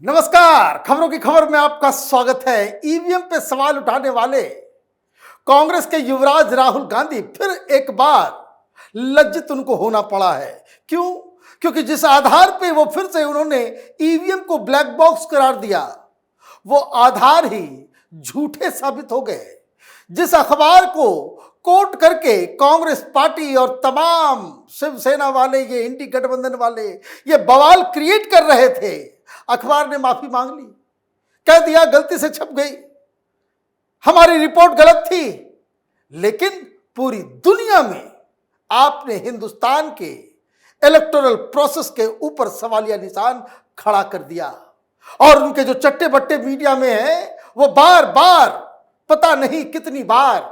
नमस्कार, खबरों की खबर में आपका स्वागत है। ईवीएम पे सवाल उठाने वाले कांग्रेस के युवराज राहुल गांधी फिर एक बार लज्जित उनको होना पड़ा है। क्यों? क्योंकि जिस आधार पे वो फिर से उन्होंने ईवीएम को ब्लैक बॉक्स करार दिया, वो आधार ही झूठे साबित हो गए। जिस अखबार को कोट करके कांग्रेस पार्टी और तमाम शिवसेना वाले, ये इंडी गठबंधन वाले ये बवाल क्रिएट कर रहे थे, अखबार ने माफी मांग ली, कह दिया गलती से छप गई, हमारी रिपोर्ट गलत थी। लेकिन पूरी दुनिया में आपने हिंदुस्तान के इलेक्टोरल प्रोसेस के ऊपर सवालिया निशान खड़ा कर दिया। और उनके जो चट्टे बट्टे मीडिया में हैं, वो बार बार, पता नहीं कितनी बार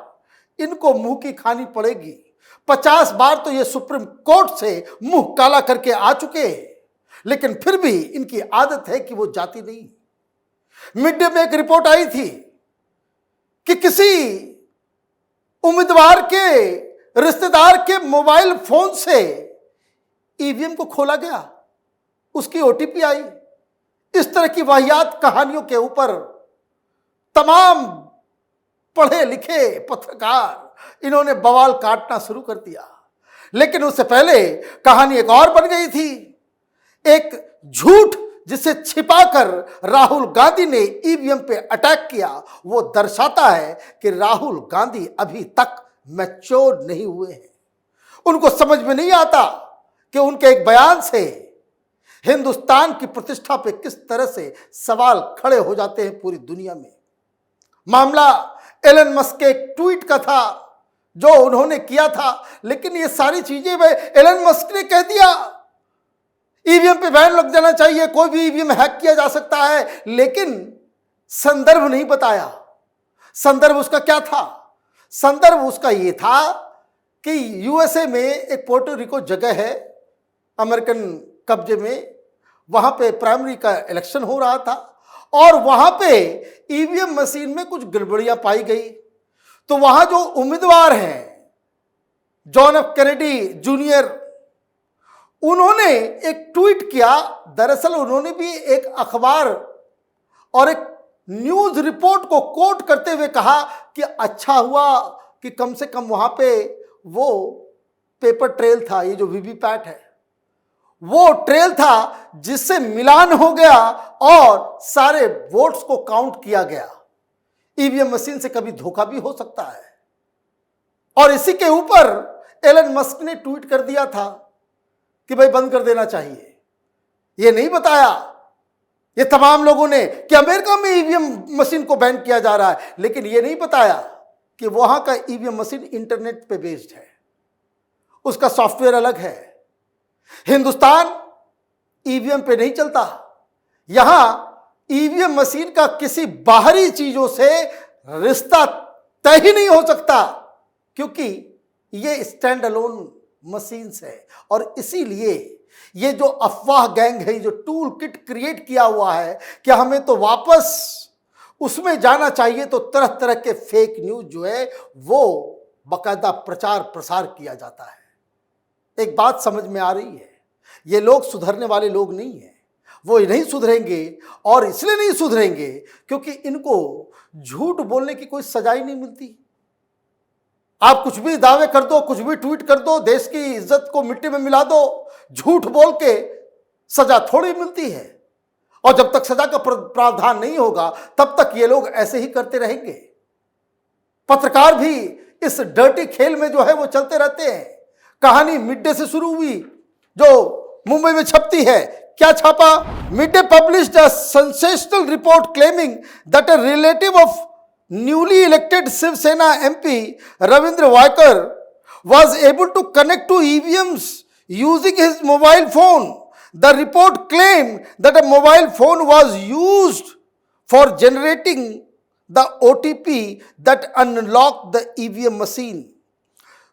इनको मुंह की खानी पड़ेगी। 50 बार तो ये सुप्रीम कोर्ट से मुंह काला करके आ चुके हैं, लेकिन फिर भी इनकी आदत है कि वो जाती नहीं। मिड डे में एक रिपोर्ट आई थी कि किसी उम्मीदवार के रिश्तेदार के मोबाइल फोन से ईवीएम को खोला गया, उसकी ओटीपी आई। इस तरह की वाहियात कहानियों के ऊपर तमाम पढ़े लिखे पत्रकार इन्होंने बवाल काटना शुरू कर दिया। लेकिन उससे पहले कहानी एक और बन गई थी। एक झूठ जिसे छिपाकर राहुल गांधी ने ईवीएम पे अटैक किया, वो दर्शाता है कि राहुल गांधी अभी तक मैच्योर नहीं हुए हैं। उनको समझ में नहीं आता कि उनके एक बयान से हिंदुस्तान की प्रतिष्ठा पे किस तरह से सवाल खड़े हो जाते हैं पूरी दुनिया में। मामला एलन मस्क के एक ट्वीट का था जो उन्होंने किया था, लेकिन ये सारी चीजें एलन मस्क ने कह दिया ईवीएम पे बैन लग जाना चाहिए, कोई भी ईवीएम हैक किया जा सकता है, लेकिन संदर्भ नहीं बताया। संदर्भ उसका क्या था? संदर्भ उसका ये था कि यूएसए में एक पोर्टो रिको जगह है अमेरिकन कब्जे में, वहां पे प्राइमरी का इलेक्शन हो रहा था और वहां पे ईवीएम मशीन में कुछ गड़बड़ियां पाई गई। तो वहां जो उम्मीदवार हैं जॉन एफ कैनेडी जूनियर, उन्होंने एक ट्वीट किया। दरअसल उन्होंने भी एक अखबार और एक न्यूज रिपोर्ट को कोट करते हुए कहा कि अच्छा हुआ कि कम से कम वहां पे वो पेपर ट्रेल था, ये जो वीवीपैट है वो ट्रेल था जिससे मिलान हो गया और सारे वोट्स को काउंट किया गया। ईवीएम मशीन से कभी धोखा भी हो सकता है। और इसी के ऊपर एलन मस्क ने ट्वीट कर दिया था कि भाई बंद कर देना चाहिए। ये नहीं बताया ये तमाम लोगों ने कि अमेरिका में ईवीएम मशीन को बैन किया जा रहा है, लेकिन ये नहीं बताया कि वहां का ईवीएम मशीन इंटरनेट पे बेस्ड है, उसका सॉफ्टवेयर अलग है। हिंदुस्तान ईवीएम पे नहीं चलता। यहां ईवीएम मशीन का किसी बाहरी चीजों से रिश्ता तय ही नहीं हो सकता, क्योंकि ये स्टैंड अलोन मशीन्स है। और इसीलिए ये जो अफवाह गैंग है, जो टूल किट क्रिएट किया हुआ है कि हमें तो वापस उसमें जाना चाहिए, तो तरह तरह के फेक न्यूज जो है वो बाकायदा प्रचार प्रसार किया जाता है। एक बात समझ में आ रही है, ये लोग सुधरने वाले लोग नहीं है। वो नहीं सुधरेंगे, और इसलिए नहीं सुधरेंगे क्योंकि इनको झूठ बोलने की कोई सजा ही नहीं मिलती। आप कुछ भी दावे कर दो, कुछ भी ट्वीट कर दो, देश की इज्जत को मिट्टी में मिला दो, झूठ बोल के सजा थोड़ी मिलती है। और जब तक सजा का प्रावधान नहीं होगा तब तक ये लोग ऐसे ही करते रहेंगे। पत्रकार भी इस डर्टी खेल में जो है वो चलते रहते हैं। कहानी मिड डे से शुरू हुई जो मुंबई में छपती है। क्या छापा? Mid day published a sensational report claiming that a relative of newly elected Shiv Sena MP Ravindra Vaikar was able to connect to EVMs using his mobile phone. The report claimed that a mobile phone was used for generating the OTP that unlocked the EVM machine,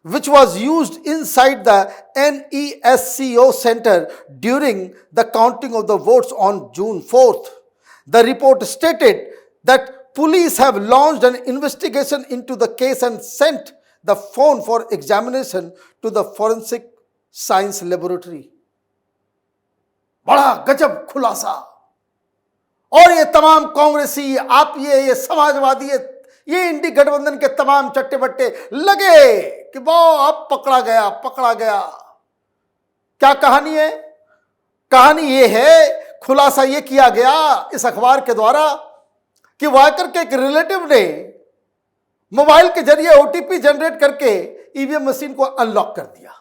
which was used inside the NESCO center during the counting of the votes on June 4th. The report stated that police have launched an investigation into the case and sent the phone for examination to the forensic science laboratory. बड़ा गजब खुलासा। और ये तमाम कांग्रेसी, आप ये समाजवादी, ये इंडी गठबंधन के तमाम चट्टे बट्टे लगे कि वो अब पकड़ा गया पकड़ा गया। क्या कहानी है? कहानी ये है, खुलासा ये किया गया इस अखबार के द्वारा कि वाकर के एक रिलेटिव ने मोबाइल के जरिए ओटीपी जनरेट करके ईवीएम मशीन को अनलॉक कर दिया।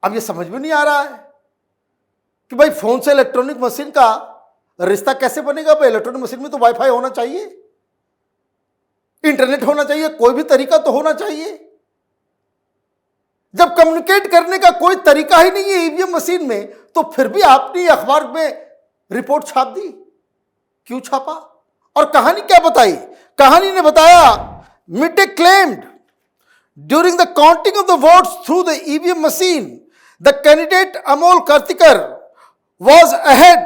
अब ये समझ में नहीं आ रहा है कि भाई फोन से इलेक्ट्रॉनिक मशीन का रिश्ता कैसे बनेगा। भाई इलेक्ट्रॉनिक मशीन में तो वाईफाई होना चाहिए, इंटरनेट होना चाहिए, कोई भी तरीका तो होना चाहिए। जब कम्युनिकेट करने का कोई तरीका ही नहीं है ईवीएम मशीन में, तो फिर भी आपने अखबार में रिपोर्ट छाप दी। क्यों छापा और कहानी क्या बताई? कहानी ने बताया, media claimed during the counting of the votes through the EVM machine the candidate Amol Kirtikar was ahead,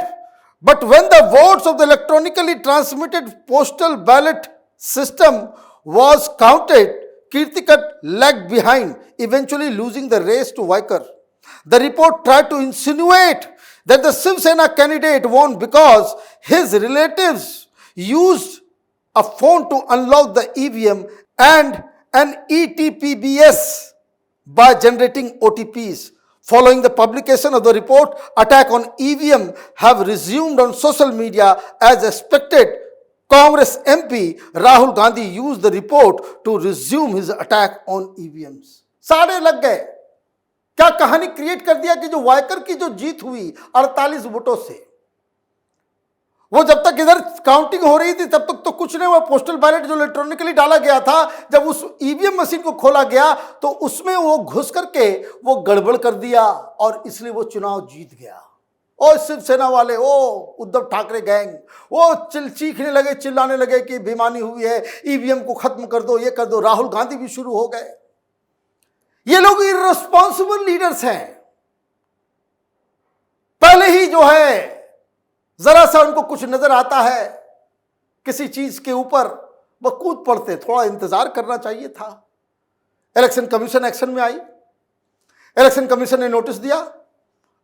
but when the votes of the electronically transmitted postal ballot system was counted, Kirtikar lagged behind, eventually losing the race to Vaikar. The report tried to insinuate that the Shiv Sena candidate won because his relatives used a phone to unlock the EVM and an ETPBS by generating OTPs. Following the publication of the report, attack on EVM have resumed on social media as expected. Congress MP Rahul Gandhi used the report to resume his attack on EVMs. सारे लग गए। क्या कहानी create कर दिया कि जो वायकर की जो जीत हुई 48 वोटों से, वो जब तक इधर काउंटिंग हो रही थी तब तक तो कुछ नहीं हुआ। पोस्टल बैलेट जो इलेक्ट्रॉनिकली डाला गया था, जब उस ईवीएम मशीन को खोला गया तो उसमें वो घुस करके वो गड़बड़ कर दिया और इसलिए वो चुनाव जीत गया। और शिवसेना वाले, ओ उद्धव ठाकरे गैंग, वो चीखने लगे, चिल्लाने लगे कि बेईमानी हुई है, ईवीएम को खत्म कर दो, ये कर दो। राहुल गांधी भी शुरू हो गए। ये लोग इर्रेस्पॉन्सिबल लीडर्स हैं। पहले ही जो है जरा सा उनको कुछ नजर आता है किसी चीज के ऊपर, वह कूद पड़ते। थोड़ा इंतजार करना चाहिए था। इलेक्शन कमीशन एक्शन में आई। इलेक्शन कमीशन ने नोटिस दिया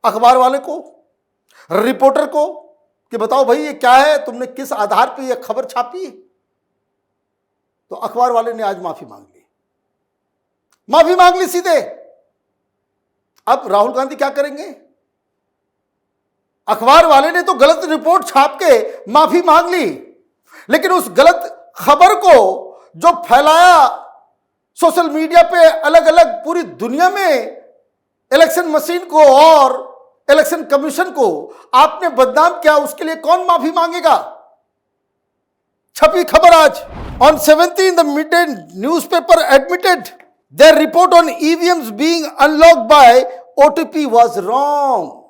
अखबार वाले को, रिपोर्टर को, कि बताओ भाई ये क्या है, तुमने किस आधार पे ये खबर छापी। तो अखबार वाले ने आज माफी मांग ली, माफी मांग ली सीधे। अब राहुल गांधी क्या करेंगे? अखबार वाले ने तो गलत रिपोर्ट छाप के माफी मांग ली, लेकिन उस गलत खबर को जो फैलाया सोशल मीडिया पे अलग अलग पूरी दुनिया में, इलेक्शन मशीन को और इलेक्शन कमीशन को आपने बदनाम किया, उसके लिए कौन माफी मांगेगा? छपी खबर आज। On 17 the midday newspaper admitted their report on EVMs being unlocked by OTP was wrong.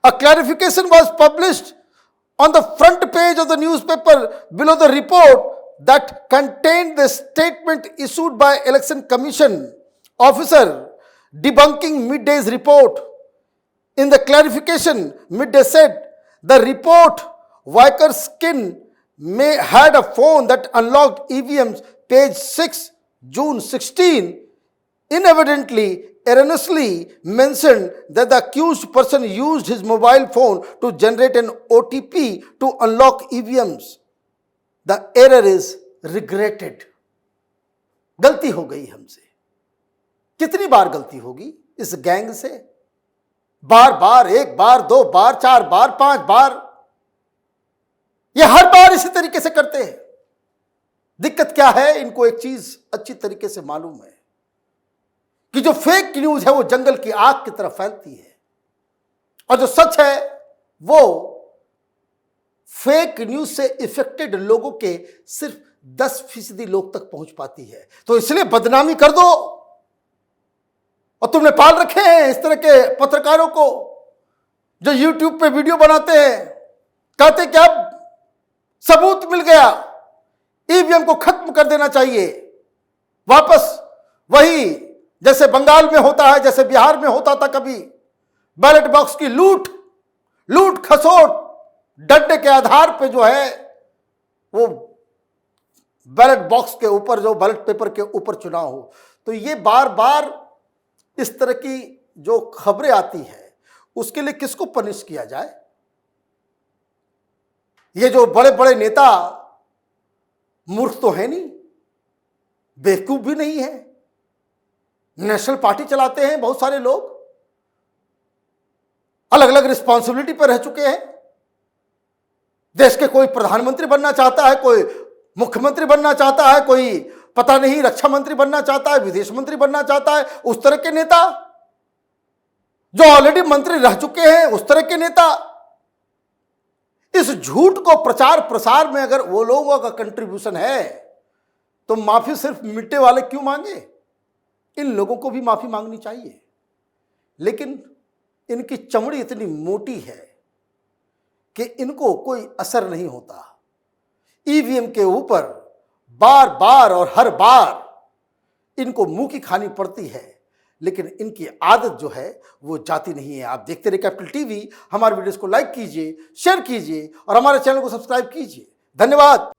A clarification was published on the front page of the newspaper below the report that contained the statement issued by Election Commission officer debunking Midday's report. In the clarification, Midday said the report Viker's skin may had a phone that unlocked EVMs, page 6, June 16, inadvertently, erroneously mentioned that the accused person used his mobile phone to generate an OTP to unlock EVMs. The error is regretted. गलती हो गई हमसे। कितनी बार गलती होगी इस gang से? बार बार, एक बार, दो बार, चार बार, 5 बार, ये हर बार इसी तरीके से करते हैं। दिक्कत क्या है? इनको एक चीज अच्छी तरीके से मालूम है कि जो फेक न्यूज है वो जंगल की आग की तरह फैलती है, और जो सच है वो फेक न्यूज से इफेक्टेड लोगों के सिर्फ 10% लोग तक पहुंच पाती है। तो इसलिए बदनामी कर दो। और तुमने पाल रखे हैं इस तरह के पत्रकारों को जो यूट्यूब पे वीडियो बनाते हैं, कहते कि अब सबूत मिल गया, ईवीएम को खत्म कर देना चाहिए। वापस वही जैसे बंगाल में होता है, जैसे बिहार में होता था कभी, बैलेट बॉक्स की लूट खसोट, डंडे के आधार पे जो है वो बैलेट बॉक्स के ऊपर, जो बैलेट पेपर के ऊपर चुनाव हो। तो ये बार बार इस तरह की जो खबरें आती है, उसके लिए किसको पनिश किया जाए? ये जो बड़े बड़े नेता मूर्ख तो है नहीं, बेवकूफ भी नहीं है। नेशनल पार्टी चलाते हैं बहुत सारे लोग, अलग अलग रिस्पॉन्सिबिलिटी पर रह चुके हैं। देश के कोई प्रधानमंत्री बनना चाहता है, कोई मुख्यमंत्री बनना चाहता है, कोई पता नहीं रक्षा मंत्री बनना चाहता है, विदेश मंत्री बनना चाहता है। उस तरह के नेता जो ऑलरेडी मंत्री रह चुके हैं, उस तरह के नेता। इस झूठ को प्रचार प्रसार में अगर वो लोगों का कंट्रीब्यूशन है तो माफी सिर्फ मिट्टे वाले क्यों मांगे? इन लोगों को भी माफी मांगनी चाहिए। लेकिन इनकी चमड़ी इतनी मोटी है कि इनको कोई असर नहीं होता। ईवीएम के ऊपर बार बार और हर बार इनको मुंह की खानी पड़ती है, लेकिन इनकी आदत जो है वो जाती नहीं है। आप देखते रहिए कैपिटल टीवी। हमारे वीडियोस को लाइक कीजिए, शेयर कीजिए और हमारे चैनल को सब्सक्राइब कीजिए। धन्यवाद।